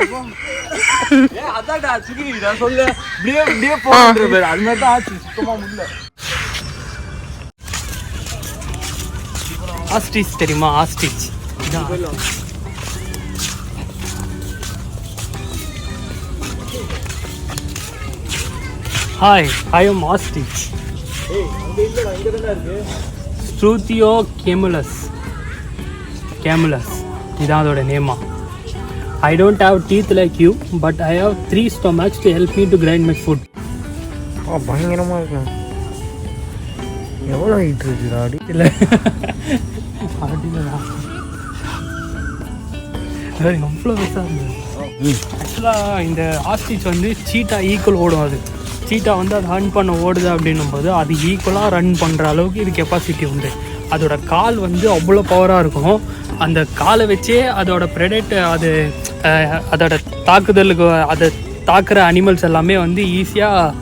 அதான்டா சுகிடா சொல்ல இப்படியே போன்ற பேர் அது மாதிரி தான் ஆச்சு. சுத்தமா முடியல. ஆஸ்ட்ரிச் தெரியுமா? Ostrich hi, I am ostrich. Struthio camelus. இதான் அதோட நேமா. I don't have teeth like you, but I have 3 stomachs to help me to grind my food. பயங்கரமா இருக்கும். எவ்வளோ ஹைட் இருக்குடா? இல்லை அப்படின்னா அவ்வளோ பெருசாக இருந்தது. ஆக்சுவலாக இந்த ஆஸ்ட்ரிச் வந்து சீட்டா ஈக்குவல் ஓடும். அது சீட்டா வந்து அது ரன் பண்ண ஓடுது அப்படின்னும் போது அது ஈக்குவலாக ரன் பண்ணுற அளவுக்கு இது கெப்பாசிட்டி உண்டு. அதோட கால் வந்து அவ்வளோ பவராக இருக்கும். அந்த காலை வச்சே அதோட ப்ரெடேட் அதோட தாக்குதலுக்கு அதை தாக்குற அனிமல்ஸ் எல்லாமே வந்து ஈஸியாக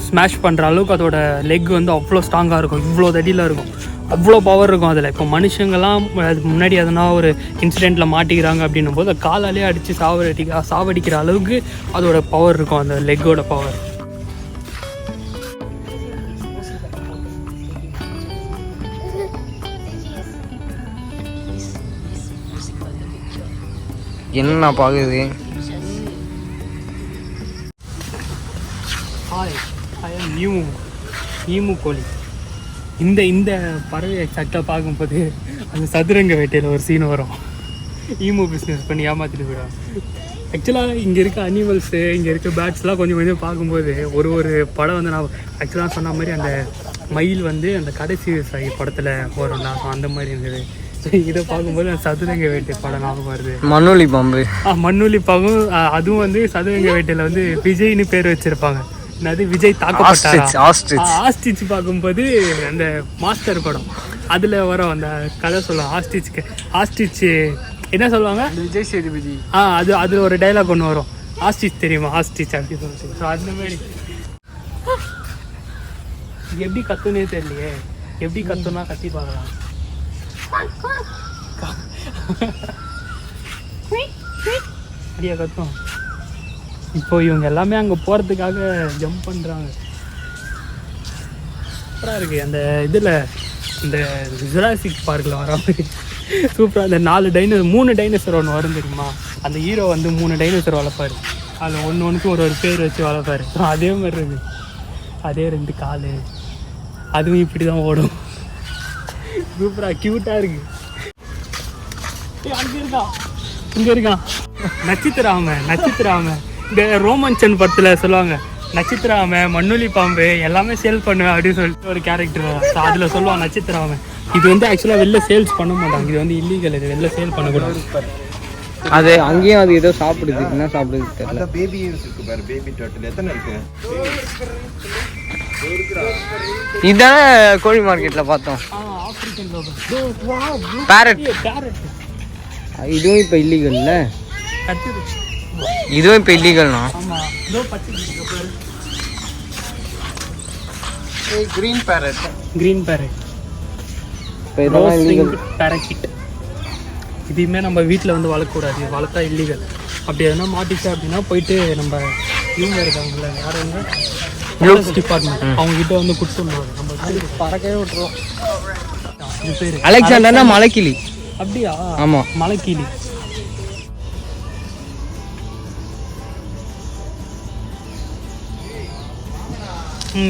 ஸ்மாஷ் பண்ணுற அளவுக்கு அதோட லெக் வந்து அவ்வளோ ஸ்ட்ராங்காக இருக்கும். இவ்வளோ தடியில் இருக்கும். அவ்வளோ பவர் இருக்கும் அதில். இப்போ மனுஷங்கள்லாம் அதுக்கு முன்னாடி எதனா ஒரு இன்சிடெண்ட்டில் மாட்டிக்கிறாங்க அப்படின்னும் போது காலாலே அடித்து சாவடிக்கிற அளவுக்கு அதோட பவர் இருக்கும், அந்த லெக்கோட பவர். என்ன பார்க்குது? ஹாய், ஐ எம் ஈமு கோழி. இந்த பறவை சட்டை பார்க்கும்போது அந்த சதுரங்க வேட்டையில் ஒரு சீன் வரும். ஈமு பிஸ்னஸ் பண்ணி ஏமாற்றிட்டு போயிடும். ஆக்சுவலாக இங்கே இருக்க அனிமல்ஸு, இங்கே இருக்க பேர்ட்ஸ்லாம் கொஞ்சம் பார்க்கும்போது ஒரு படம் வந்து நான் ஆக்சுவலாக சொன்ன மாதிரி அந்த மயில் வந்து அந்த கடைசி விவசாயி படத்தில் வரும். நான் அந்த மாதிரி இருந்தது. இதை பார்க்கும்போது அந்த சதுரங்க வேட்டை படம் ஞாபகம் வருது. மண்ணொலி பாம்பு. மண்ணொலி பாம்பும் அதுவும் வந்து சதுரங்க வேட்டையில் வந்து விஜய்னு பேர் வச்சுருப்பாங்க. அது விஜய் தாக்கப்பட்டார். ஆஸ்ட்ரிச் பார்க்கும்போது அந்த மாஸ்டர் படம் அதில் வரும் அந்த கதை சொல்லுவாங்க. ஆஸ்ட்ரிச் என்ன சொல்லுவாங்க? விஜய் சேதுபதி. அதில் ஒரு டைலாக் ஒன்று வரும். ஆஸ்ட்ரிச் தெரியுமா? ஆஸ்ட்ரிச் அப்படி சொல்லிட்டு. ஸோ அந்த மாதிரி எப்படி கத்துனே தெரியலையே. எப்படி கத்துனா கத்தி பார்க்கலாம். அப்படியா கத்தும். இப்போ இவங்க எல்லாமே அங்கே போகிறதுக்காக ஜம்ப் பண்ணுறாங்க. சூப்பராக இருக்குது. அந்த இதில் இந்த ஜுராசிக் பார்க்கில் வர மாதிரி சூப்பராக அந்த 3 டைனோசர் ஒன்று வரும் தெரியுமா? அந்த ஹீரோ வந்து 3 டைனோசர் வளர்ப்பார். அதில் ஒன்றுக்கு ஒரு பேர் வச்சு வளர்ப்பார். அதே மாதிரி இருக்குது. அதே 2 கால். அதுவும் இப்படி தான் ஓடும். சூப்பராக க்யூட்டாக இருக்குது. இங்கே இருக்கான் நட்சத்திராம. இந்த ரோமன்சன் படத்தில் சொல்லுவாங்க, நட்சத்திராம, மண்ணொலி பாம்பு எல்லாமே சேல் பண்ணுவேன் அப்படின்னு சொல்லிட்டு ஒரு கேரக்டர் அதில் சொல்லுவான் நட்சத்திராம. இது வந்து ஆக்சுவலாக வெளில சேல்ஸ் பண்ண மாட்டாங்க. இது வந்து இல்லீகல். இது வெளில சேல் பண்ணக்கூடாது. அது அங்கேயும் அது ஏதோ சாப்பிடுது. என்ன சாப்பிடுது தெரியல. பேபி இருக்கு பாரு. பேபி டர்ட்டில் எத்தனை இருக்கு? இதான கோழி மார்க்கெட்டில் பார்த்தோம். African parrot. இதுவும் இப்போ இல்லீகல்ல. இதுவும் இப்போ இல்லீகல்னா? Green farad. பேரக்கிட். இதையுமே நம்ம வீட்டில் வந்து வளர்க்கக்கூடாது. வளர்த்தா இல்லீகல். அப்படி எதனா மாட்டிச்சா அப்படின்னா போயிட்டு நம்ம இவங்க இருக்காங்கல்ல, யாருங்க ஃபாரஸ்ட் டிபார்ட்மெண்ட், அவங்ககிட்ட வந்து கொடுத்துருந்தாங்க. நம்ம பறக்கவே விட்டுருவோம். இது பேர் அலெக்சாண்டர்னா மலைக்கிளி. அப்படியா? ஆமாம், மலைக்கிளி.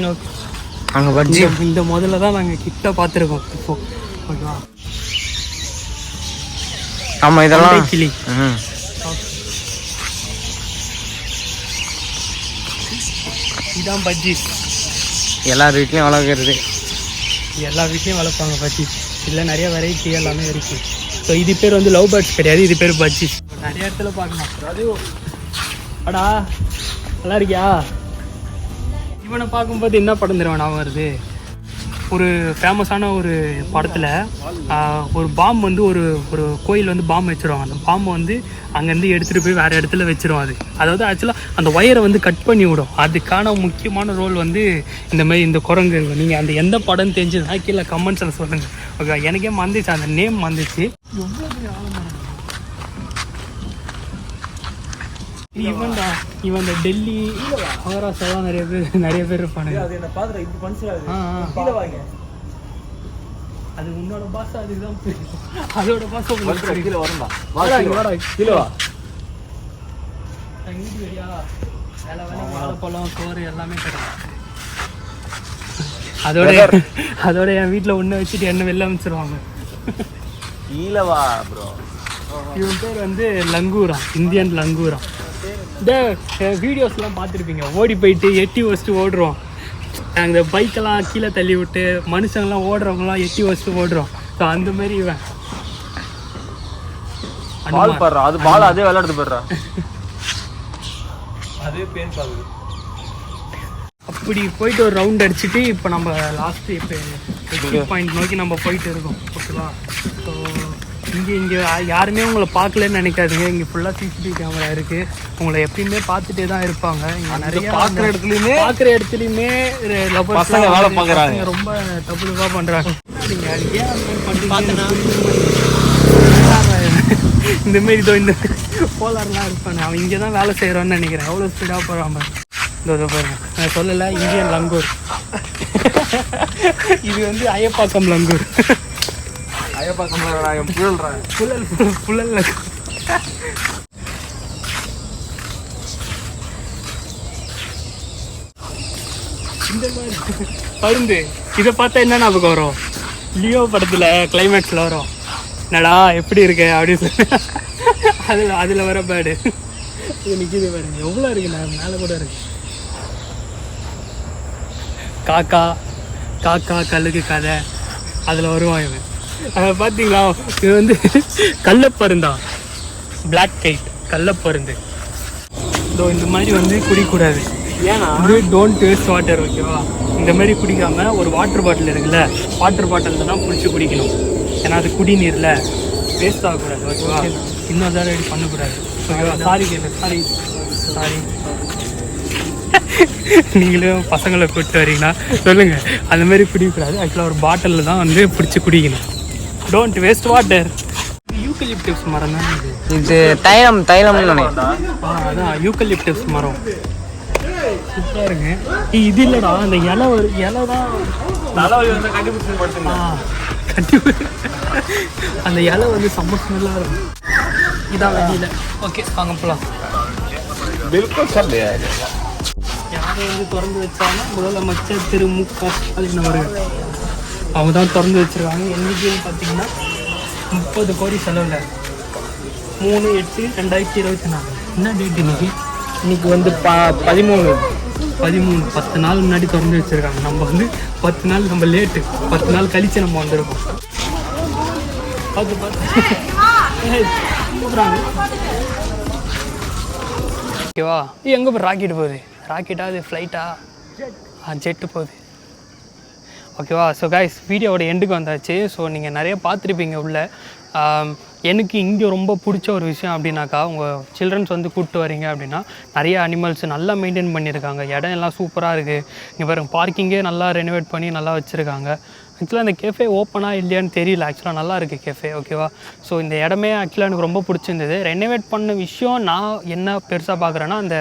ஓகே. அங்கே பஜ்ஜி. இந்த முதல்ல தான் நாங்கள் கிட்ட பார்த்துருக்கோம். இப்போ ஓகேவா? ஆமாம் இதெல்லாம் கிளி. இதான் பஜ்ஜி. எல்லார் வீட்லேயும் வளர்க்குறது. எல்லா வீட்லேயும் வளர்ப்பாங்க பஜ்ஜி. இதில் நிறைய வெரைட்டி எல்லாமே இருக்குது. ஸோ இது பேர் வந்து லவ் பேர்ட்ஸ் கிடையாது, இது பேர் பஜ்ஜி. நிறைய இடத்துல பார்க்கலாம். அது அடா நல்லா இருக்கியா? இவனை பார்க்கும்போது என்ன படம் தருவான் ஞாபகம் வருது? ஒரு ஃபேமஸான ஒரு படத்தில் ஒரு பாம்பு வந்து ஒரு ஒரு கோயில் வந்து பாம்பு வச்சுருவாங்க. அந்த பாம்பை வந்து அங்கேருந்து எடுத்துகிட்டு போய் வேறு இடத்துல வச்சிரும். அதாவது ஆக்சுவலாக அந்த ஒயரை வந்து கட் பண்ணி விடும். அதுக்கான முக்கியமான ரோல் வந்து இந்த குரங்கு. நீங்கள் அந்த எந்த படம் தெரிஞ்சதுன்னா கீழே கமெண்ட்ஸில் சொல்லுங்கள். ஓகே, எனக்கே மறந்துச்சு, அந்த நேம் மறந்துச்சு. எவ்வளோ பெரிய ஆழமான இவன் இந்த டெல்லி மகாராஷ்டிராலாம் நிறைய பேர் இருப்பானுங்க. அது உன்னோட பாஷை, அதுக்குதான் புரியும். அதோட பாஷை வாழைப்பழம் சோறு எல்லாமே கிடைக்கும். அதோட என் வீட்டில் ஒன்று வச்சுட்டு என்ன வெளில அமைச்சிருவாங்க. இவன் பேர் வந்து லங்கூரா, இந்தியன் லங்கூரா. இந்த வீடியோஸ்லாம் பார்த்துருப்பீங்க, ஓடி போயிட்டு எட்டி வச்சுட்டு ஓடுறோம். அந்த பைக்கெல்லாம் கீழே தள்ளி விட்டு மனுஷங்கள்லாம் ஓடுறவங்களாம் எட்டி வச்சுட்டு ஓடுறோம். ஸோ அந்த மாதிரி இவன் அது பால் அதே விளையாடுது போடுறா, அதே பேன் பாக்குது. அப்படி போயிட்டு ஒரு ரவுண்ட் அடிச்சுட்டு இப்போ நம்ம லாஸ்ட்டு இப்போ பாயிண்ட் நோக்கி நம்ம போயிட்டு இருக்கோம். ஓகேவா? ஸோ இங்கே யாருமே உங்களை பார்க்கலன்னு நினைக்காதுங்க. இங்கே ஃபுல்லாக சிசிடிவி கேமரா இருக்குது. உங்களை எப்பயுமே பார்த்துட்டே தான் இருப்பாங்க. இங்கே நிறைய பார்க்குற இடத்துலையுமே பசங்க வேலை பார்க்குறாங்க, ரொம்ப தப்புவாக பண்ணுறாங்க. நீங்கள் இந்தமாரி இதோ இந்த போலார்லாம் இருப்பாங்க. அவன் இங்கே தான் வேலை செய்கிறான்னு நினைக்கிறேன். எவ்வளோ ஸ்பீடாக போகிறான் இதோ பாருங்க. நான் சொல்லலை, இந்தியன் லங்கூர். இது வந்து அயப்பாக்கம் லங்கூர். புழல் இந்த மாதிரி பருந்து. இதை பார்த்தா என்ன ஞாபகம் வரும்? லியோ படத்தில் கிளைமேக்ஸில் வரும், என்னடா எப்படி இருக்க அப்படின்னு சொல்லி. அதில் வர பேர்டு இது நிற்கிது பாருங்க. எவ்வளோ இருக்கு, நான் மேலே கூட இருக்கு. காக்கா கல்லுக்கு கதை அதில் வருவான் இவன். பார்த்தீங்களா? இது வந்து கள்ளப்பருந்தான், பிளாக் கைட் கள்ளப்பருந்து. இதோ இந்த மாதிரி வந்து குடிக்கூடாது. ஏன்னா வந்து டோன்ட் வேஸ்ட் வாட்டர். ஓகேவா? இந்த மாதிரி குடிக்காமல் ஒரு வாட்டர் பாட்டில் இருக்குல்ல, வாட்டர் பாட்டிலில் தான் பிடிச்சி குடிக்கணும். ஏன்னா அது குடிநீரில் வேஸ்ட் ஆகக்கூடாது. ஓகேவா? இன்னும் தான் ரெடி பண்ணக்கூடாது. ஓகேவா? சாரி நீங்களும் பசங்களை கூப்பிட்டு வரீங்கன்னா சொல்லுங்கள். அந்த மாதிரி குடிக்கக்கூடாது. ஆக்சுவலாக ஒரு பாட்டிலில் தான் வந்து பிடிச்சி குடிக்கணும். Don't waste water. யூக்கலிப்டஸ் மரம் தான் இது தைலம்னு நினைக்கிறேன். அதான் யூக்கலிப்டஸ் மரம். சூப்பராக இருங்க. இது இல்லைடா, அந்த இலை தான் அந்த இலை வந்து செம்ம ஸ்மெல்லாக இருக்கும். இதான் வெளியில். ஓகே, வாங்க போகலாம். யாரை வந்து திறந்து வச்சாங்கன்னா முதலமைச்சர் திரு மு க ஸ்டாலின் அவர்கள் அவங்க தான் திறந்து வச்சுருக்காங்க. என்றைக்குன்னு பார்த்தீங்கன்னா 30 கோடி செலவில் 3/8/2024. என்ன டேட் இன்னைக்கு வந்து 13 10 நாள் முன்னாடி திறந்து வச்சுருக்காங்க. நம்ம வந்து 10 நாள் நம்ம லேட்டு, 10 நாள் கழித்து நம்ம வந்திருக்கோம். ஓகேவா? எங்கே போய் ராக்கெட் போகுது? ராக்கெட்டா அது ஃப்ளைட்டா? ஜெட்டு போகுது. ஓகேவா? ஸோ கைஸ், வீடியோவோட எண்டுக்கு வந்தாச்சு. ஸோ நீங்கள் நிறைய பார்த்துருப்பீங்க உள்ள. எனக்கு இங்கே ரொம்ப பிடிச்ச ஒரு விஷயம் அப்படின்னாக்கா, உங்கள் சில்ட்ரன்ஸ் வந்து கூப்பிட்டு வரீங்க அப்படின்னா நிறைய அனிமல்ஸ் நல்லா மெயின்டைன் பண்ணியிருக்காங்க. இடம் எல்லாம் சூப்பராக இருக்குது. இங்கே பாருங்க, பார்க்கிங்கே நல்லா ரெனோவேட் பண்ணி நல்லா வச்சுருக்காங்க. ஆக்சுவலாக இந்த கேஃபே ஓப்பனாக இல்லையான்னு தெரியல. ஆக்சுவலாக நல்லா இருக்குது கேஃபே. ஓகேவா? ஸோ இந்த இடமே ஆக்சுவலாக எனக்கு ரொம்ப பிடிச்சிருந்தது. ரெனோவேட் பண்ண விஷயம் நான் என்ன பெருசாக பார்க்குறேன்னா, அந்த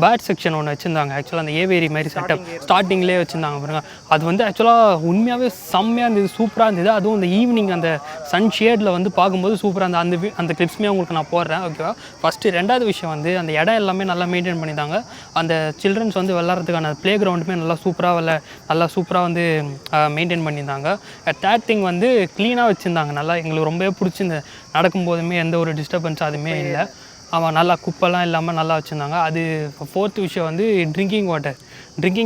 பேர்ட் செக்ஷன் ஒன்று வச்சுருந்தாங்க. ஆக்சுவலாக அந்த ஏவேரி மாதிரி செட்டப் ஸ்டார்டிங்லேயே வச்சுருந்தாங்க பாருங்க. அது வந்து ஆக்சுவலாக உண்மையாகவே செம்மையாக இருந்தது, சூப்பராக இருந்தது. அதுவும் இந்த ஈவினிங் அந்த சன் ஷேடில் வந்து பார்க்கும்போது சூப்பராக இருந்தது. அந்த கிளிப்ஸுமே உங்களுக்கு நான் போடுறேன். ஓகேவா? ஃபஸ்ட்டு. ரெண்டாவது விஷயம் வந்து அந்த இடம் எல்லாமே நல்லா மெயின்டைன் பண்ணியிருந்தாங்க. அந்த சில்ட்ரன்ஸ் வந்து விளாட்றதுக்கான ப்ளே கிரவுண்டுமே நல்லா சூப்பராக வந்து மெயின்டைன் பண்ணியிருந்தாங்க. வச்சுருந்தாங்க. தேர்ட் திங் வந்து க்ளீனாக வச்சுருந்தாங்க. நல்லா எங்களுக்கு ரொம்பவே பிடிச்சிருந்தது. நடக்கும்போதுமே எந்த ஒரு டிஸ்டர்பன்ஸ் அதுவுமே இல்லை. ஆமாம், நல்லா குப்பைலாம் இல்லாமல் நல்லா வச்சுருந்தாங்க. அது ஃபோர்த் விஷயம் வந்து ட்ரிங்கிங்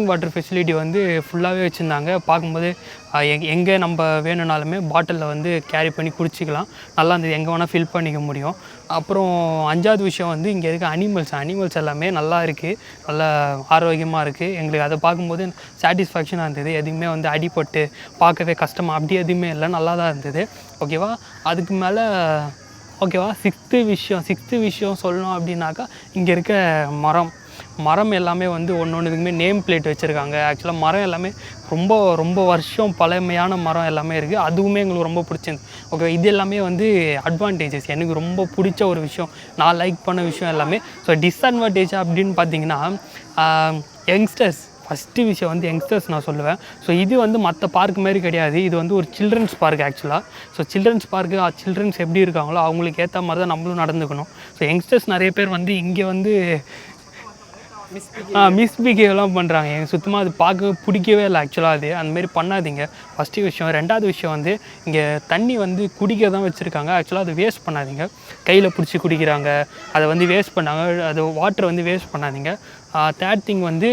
வாட்டர் ஃபெசிலிட்டி வந்து ஃபுல்லாகவே வச்சுருந்தாங்க. பார்க்கும்போது எங்கே நம்ம வேணும்னாலுமே பாட்டிலில் வந்து கேரி பண்ணி குடிச்சிக்கலாம். நல்லா இருந்தது, எங்கே வேணால் ஃபில் பண்ணிக்க முடியும். அப்புறம் 5வது விஷயம் வந்து இங்கே இருக்க அனிமல்ஸ் எல்லாமே நல்லா இருக்குது, நல்லா ஆரோக்கியமாக இருக்குது. எங்களுக்கு அதை பார்க்கும்போது சாட்டிஸ்ஃபேக்ஷனாக இருந்தது. எதுவுமே வந்து அடிபட்டு பார்க்கவே கஷ்டமாக அப்படி எதுவுமே இல்லை, நல்லா தான் இருந்தது. ஓகேவா? அதுக்கு மேலே ஓகேவா, சிக்ஸ்த்து விஷயம் சொல்லணும் அப்படின்னாக்கா, இங்கே இருக்க மரம் எல்லாமே வந்து ஒன்றுக்குமே நேம் பிளேட் வச்சுருக்காங்க. ஆக்சுவலாக மரம் எல்லாமே ரொம்ப ரொம்ப வருஷம் பழமையான மரம் எல்லாமே இருக்குது. அதுவுமே எங்களுக்கு ரொம்ப பிடிச்சிருந்து. ஓகே, இது எல்லாமே வந்து அட்வான்டேஜஸ், எனக்கு ரொம்ப பிடிச்ச ஒரு விஷயம், நான் லைக் பண்ண விஷயம் எல்லாமே. ஸோ டிஸ்அட்வான்டேஜ் அப்படின்னு பார்த்தீங்கன்னா யங்ஸ்டர்ஸ், ஃபஸ்ட்டு விஷயம் வந்து யங்ஸ்டர்ஸ் நான் சொல்லுவேன். ஸோ இது வந்து மற்ற பார்க் மாதிரி கிடையாது. இது வந்து ஒரு சில்ட்ரன்ஸ் பார்க் ஆக்சுவலாக. ஸோ சில்ட்ரன்ஸ் பார்க்கு சில்ட்ரன்ஸ் எப்படி இருக்காங்களோ அவங்களுக்கு ஏற்ற மாதிரி தான் நம்மளும் நடந்துக்கணும். ஸோ யங்ஸ்டர்ஸ் நிறைய பேர் வந்து இங்கே வந்து மிஸ்பிஹேவ்லாம் பண்ணுறாங்க. எனக்கு சுத்தமாக அது பார்க்க பிடிக்கவே இல்லை ஆக்சுவலாக. அது அந்தமாரி பண்ணாதீங்க, ஃபஸ்ட்டு விஷயம். 2வது விஷயம் வந்து இங்கே தண்ணி வந்து குடிக்க தான் வச்சுருக்காங்க. ஆக்சுவலாக அது வேஸ்ட் பண்ணாதீங்க. கையில் பிடிச்சி குடிக்கிறாங்க, அதை வந்து வேஸ்ட் பண்ணாங்க. அது வாட்டரை வந்து வேஸ்ட் பண்ணாதீங்க. தேர்ட் திங் வந்து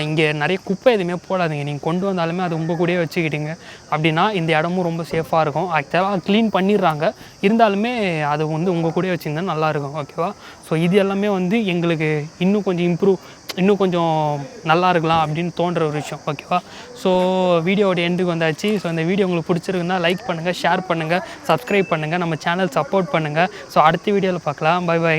இங்கே நிறைய குப்பை எதுவுமே போடாதீங்க. நீங்கள் கொண்டு வந்தாலுமே அது உங்கள் கூடயே வச்சுக்கிட்டீங்க அப்படின்னா இந்த இடமும் ரொம்ப சேஃபாக இருக்கும். ஆக்சுவலாக க்ளீன் பண்ணிடுறாங்க, இருந்தாலுமே அது வந்து உங்கள் கூடயே வச்சுருந்தா நல்லாயிருக்கும். ஓகேவா? ஸோ இது எல்லாமே வந்து எங்களுக்கு இன்னும் கொஞ்சம் நல்லா இருக்கலாம் அப்படின்னு தோன்ற ஒரு விஷயம். ஓகேவா? ஸோ வீடியோவோட எண்டுக்கு வந்தாச்சு. ஸோ இந்த வீடியோ உங்களுக்கு பிடிச்சிருக்குன்னா லைக் பண்ணுங்கள், ஷேர் பண்ணுங்கள், சப்ஸ்கிரைப் பண்ணுங்கள், நம்ம சேனல் சப்போர்ட் பண்ணுங்கள். ஸோ அடுத்த வீடியோவில் பார்க்கலாம். பை.